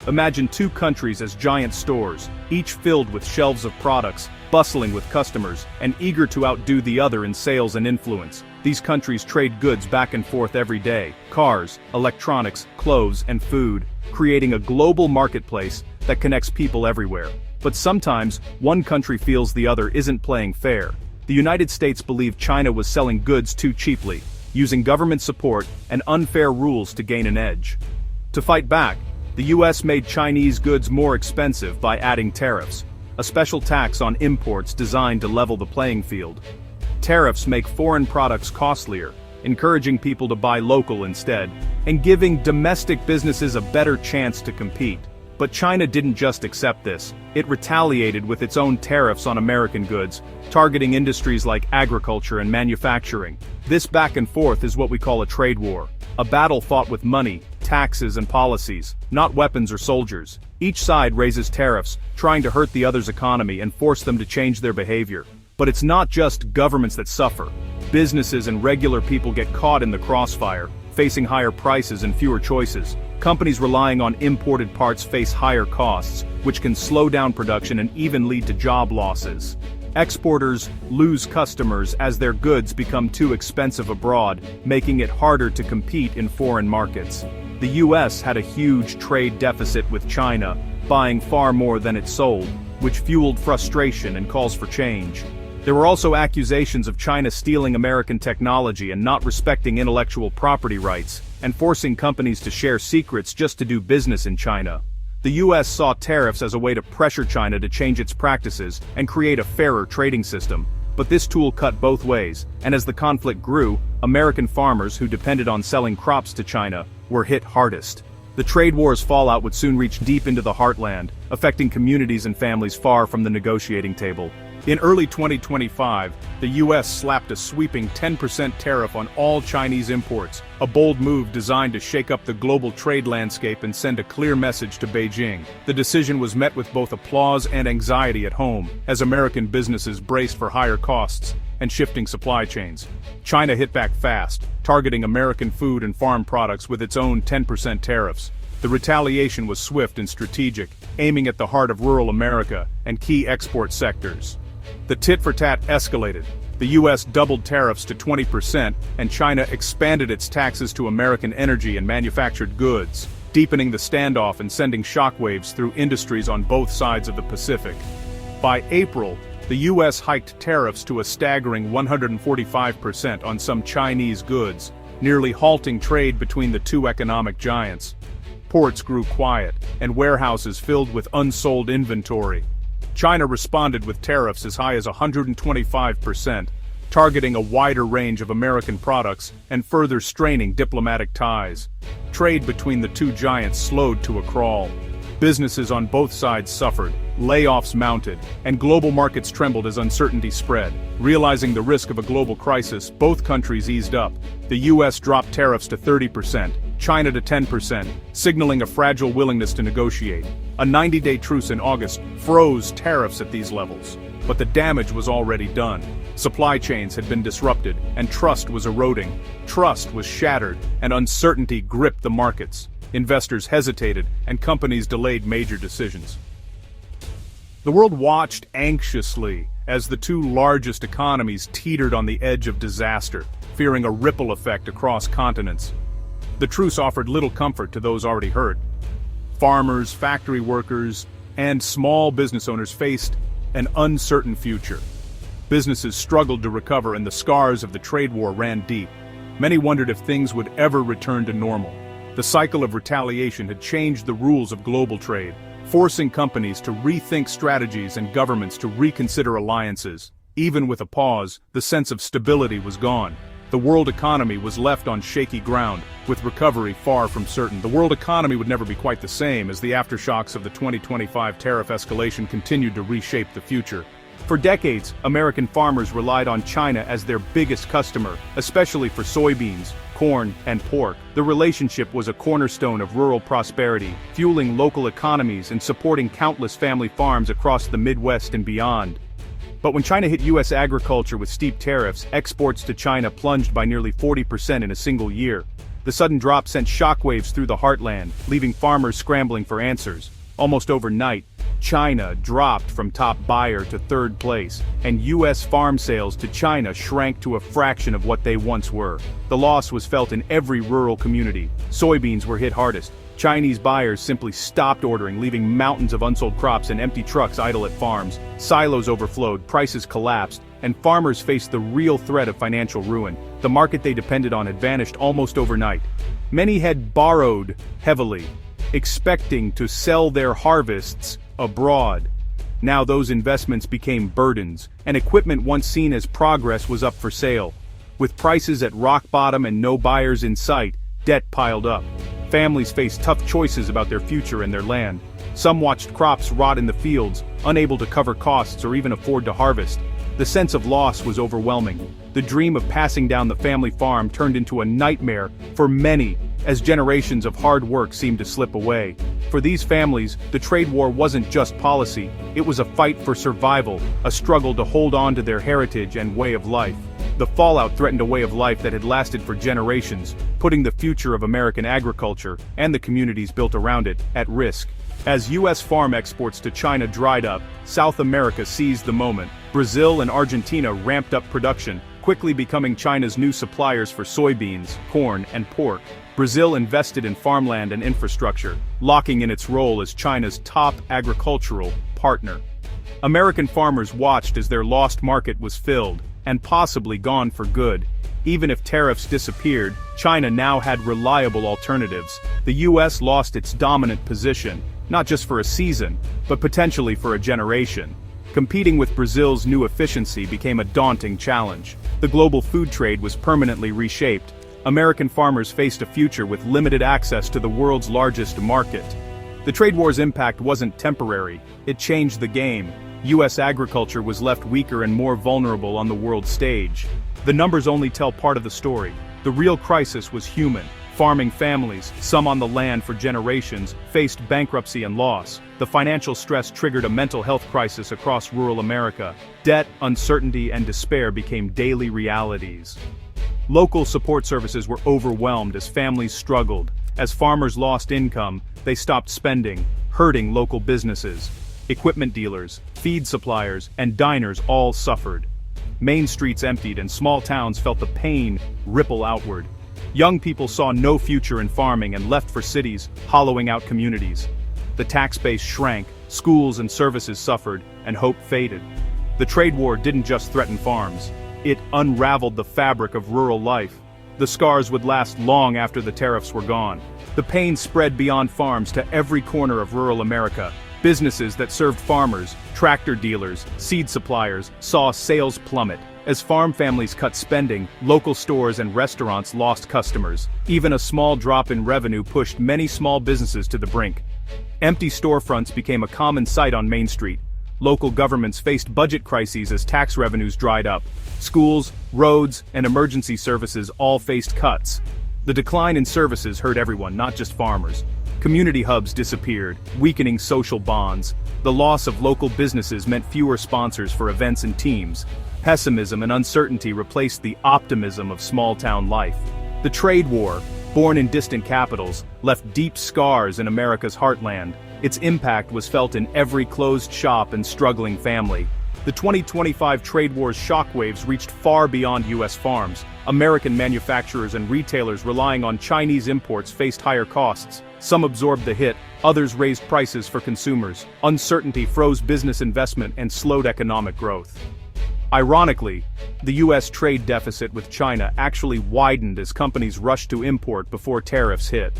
Imagine two countries as giant stores, each filled with shelves of products, bustling with customers, and eager to outdo the other in sales and influence. These countries trade goods back and forth every day: cars, electronics, clothes, and food, creating a global marketplace that connects people everywhere. But sometimes, one country feels the other isn't playing fair. The United States believed China was selling goods too cheaply, using government support and unfair rules to gain an edge. To fight back, the US made Chinese goods more expensive by adding tariffs, a special tax on imports designed to level the playing field. Tariffs make foreign products costlier, encouraging people to buy local instead, and giving domestic businesses a better chance to compete. But China didn't just accept this. It retaliated with its own tariffs on American goods, targeting industries like agriculture and manufacturing. This back and forth is what we call a trade war, a battle fought with money, taxes, and policies, not weapons or soldiers. Each side raises tariffs, trying to hurt the other's economy and force them to change their behavior. But it's not just governments that suffer. Businesses and regular people get caught in the crossfire, facing higher prices and fewer choices. Companies relying on imported parts face higher costs, which can slow down production and even lead to job losses. Exporters lose customers as their goods become too expensive abroad, making it harder to compete in foreign markets. The US had a huge trade deficit with China, buying far more than it sold, which fueled frustration and calls for change. There were also accusations of China stealing American technology and not respecting intellectual property rights, and forcing companies to share secrets just to do business in China. The US saw tariffs as a way to pressure China to change its practices and create a fairer trading system. But this tool cut both ways, and as the conflict grew, American farmers who depended on selling crops to China were hit hardest. The trade war's fallout would soon reach deep into the heartland, affecting communities and families far from the negotiating table. In early 2025, the US slapped a sweeping 10% tariff on all Chinese imports, a bold move designed to shake up the global trade landscape and send a clear message to Beijing. The decision was met with both applause and anxiety at home, as American businesses braced for higher costs and shifting supply chains. China hit back fast, targeting American food and farm products with its own 10% tariffs. The retaliation was swift and strategic, aiming at the heart of rural America and key export sectors. The tit-for-tat escalated. The US doubled tariffs to 20%, and China expanded its taxes to American energy and manufactured goods, deepening the standoff and sending shockwaves through industries on both sides of the Pacific. By April, the US hiked tariffs to a staggering 145% on some Chinese goods, nearly halting trade between the two economic giants. Ports grew quiet, and warehouses filled with unsold inventory. China responded with tariffs as high as 125%, targeting a wider range of American products and further straining diplomatic ties. Trade between the two giants slowed to a crawl. Businesses on both sides suffered, layoffs mounted, and global markets trembled as uncertainty spread. Realizing the risk of a global crisis, both countries eased up. The US dropped tariffs to 30%, China to 10%, signaling a fragile willingness to negotiate. A 90-day truce in August froze tariffs at these levels. But the damage was already done. Supply chains had been disrupted, and trust was eroding. Trust was shattered, and uncertainty gripped the markets. Investors hesitated, and companies delayed major decisions. The world watched anxiously as the two largest economies teetered on the edge of disaster, fearing a ripple effect across continents. The truce offered little comfort to those already hurt. Farmers, factory workers, and small business owners faced an uncertain future. Businesses struggled to recover, and the scars of the trade war ran deep. Many wondered if things would ever return to normal. The cycle of retaliation had changed the rules of global trade, forcing companies to rethink strategies and governments to reconsider alliances. Even with a pause, the sense of stability was gone. The world economy was left on shaky ground, with recovery far from certain. The world economy would never be quite the same as the aftershocks of the 2025 tariff escalation continued to reshape the future. For decades, American farmers relied on China as their biggest customer, especially for soybeans, corn, and pork. The relationship was a cornerstone of rural prosperity, fueling local economies and supporting countless family farms across the Midwest and beyond. But when China hit U.S. agriculture with steep tariffs, exports to China plunged by nearly 40% in a single year. The sudden drop sent shockwaves through the heartland, leaving farmers scrambling for answers. Almost overnight, China dropped from top buyer to third place, and U.S. farm sales to China shrank to a fraction of what they once were. The loss was felt in every rural community. Soybeans were hit hardest. Chinese buyers simply stopped ordering, leaving mountains of unsold crops and empty trucks idle at farms. Silos overflowed, prices collapsed, and farmers faced the real threat of financial ruin. The market they depended on had vanished almost overnight. Many had borrowed heavily, expecting to sell their harvests abroad. Now those investments became burdens, and equipment once seen as progress was up for sale. With prices at rock bottom and no buyers in sight, debt piled up. Families faced tough choices about their future and their land. Some watched crops rot in the fields, unable to cover costs or even afford to harvest. The sense of loss was overwhelming. The dream of passing down the family farm turned into a nightmare for many, as generations of hard work seemed to slip away. For these families, the trade war wasn't just policy, it was a fight for survival, a struggle to hold on to their heritage and way of life. The fallout threatened a way of life that had lasted for generations, putting the future of American agriculture, and the communities built around it, at risk. As U.S. farm exports to China dried up, South America seized the moment. Brazil and Argentina ramped up production, quickly becoming China's new suppliers for soybeans, corn, and pork. Brazil invested in farmland and infrastructure, locking in its role as China's top agricultural partner. American farmers watched as their lost market was filled, and possibly gone for good. Even if tariffs disappeared, China now had reliable alternatives. The U.S. lost its dominant position, not just for a season, but potentially for a generation. Competing with Brazil's new efficiency became a daunting challenge. The global food trade was permanently reshaped. American farmers faced a future with limited access to the world's largest market. The trade war's impact wasn't temporary, it changed the game. U.S. agriculture was left weaker and more vulnerable on the world stage. The numbers only tell part of the story. The real crisis was human. Farming families, some on the land for generations, faced bankruptcy and loss. The financial stress triggered a mental health crisis across rural America. Debt, uncertainty, and despair became daily realities. Local support services were overwhelmed as families struggled. As farmers lost income, they stopped spending, hurting local businesses. Equipment dealers, feed suppliers, and diners all suffered. Main streets emptied and small towns felt the pain ripple outward. Young people saw no future in farming and left for cities, hollowing out communities. The tax base shrank, schools and services suffered, and hope faded. The trade war didn't just threaten farms. It unraveled the fabric of rural life. The scars would last long after the tariffs were gone. The pain spread beyond farms to every corner of rural America. Businesses that served farmers, tractor dealers, seed suppliers, saw sales plummet. As farm families cut spending, local stores and restaurants lost customers. Even a small drop in revenue pushed many small businesses to the brink. Empty storefronts became a common sight on Main Street. Local governments faced budget crises as tax revenues dried up. Schools, roads, and emergency services all faced cuts. The decline in services hurt everyone, not just farmers. Community hubs disappeared, weakening social bonds. The loss of local businesses meant fewer sponsors for events and teams. Pessimism and uncertainty replaced the optimism of small-town life. The trade war, born in distant capitals, left deep scars in America's heartland. Its impact was felt in every closed shop and struggling family. The 2025 trade war's shockwaves reached far beyond U.S. farms. American manufacturers and retailers relying on Chinese imports faced higher costs. Some absorbed the hit, others raised prices for consumers. Uncertainty froze business investment and slowed economic growth. Ironically, the U.S. trade deficit with China actually widened as companies rushed to import before tariffs hit.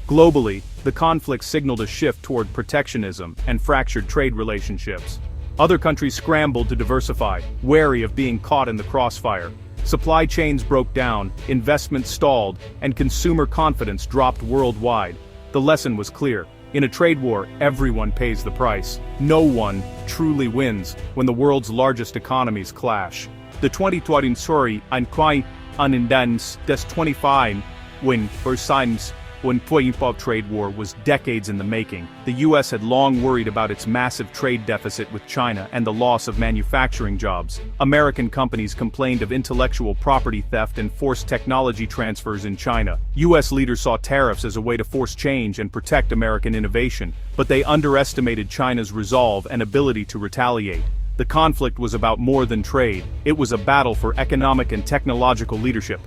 Globally, the conflict signaled a shift toward protectionism and fractured trade relationships. Other countries scrambled to diversify, wary of being caught in the crossfire. Supply chains broke down, investments stalled, and consumer confidence dropped worldwide. The lesson was clear. In a trade war, everyone pays the price. No one truly wins when the world's largest economies clash. The 2020 story ein quai des 25 win for signs When the trade war was decades in the making, the US had long worried about its massive trade deficit with China and the loss of manufacturing jobs. American companies complained of intellectual property theft and forced technology transfers in China. US leaders saw tariffs as a way to force change and protect American innovation, but they underestimated China's resolve and ability to retaliate. The conflict was about more than trade, it was a battle for economic and technological leadership.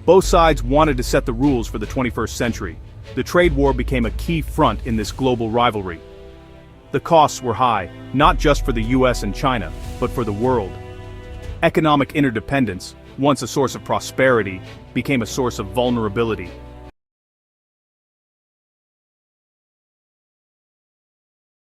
Both sides wanted to set the rules for the 21st century. The trade war became a key front in this global rivalry. The costs were high, not just for the US and China, but for the world. Economic interdependence, once a source of prosperity, became a source of vulnerability.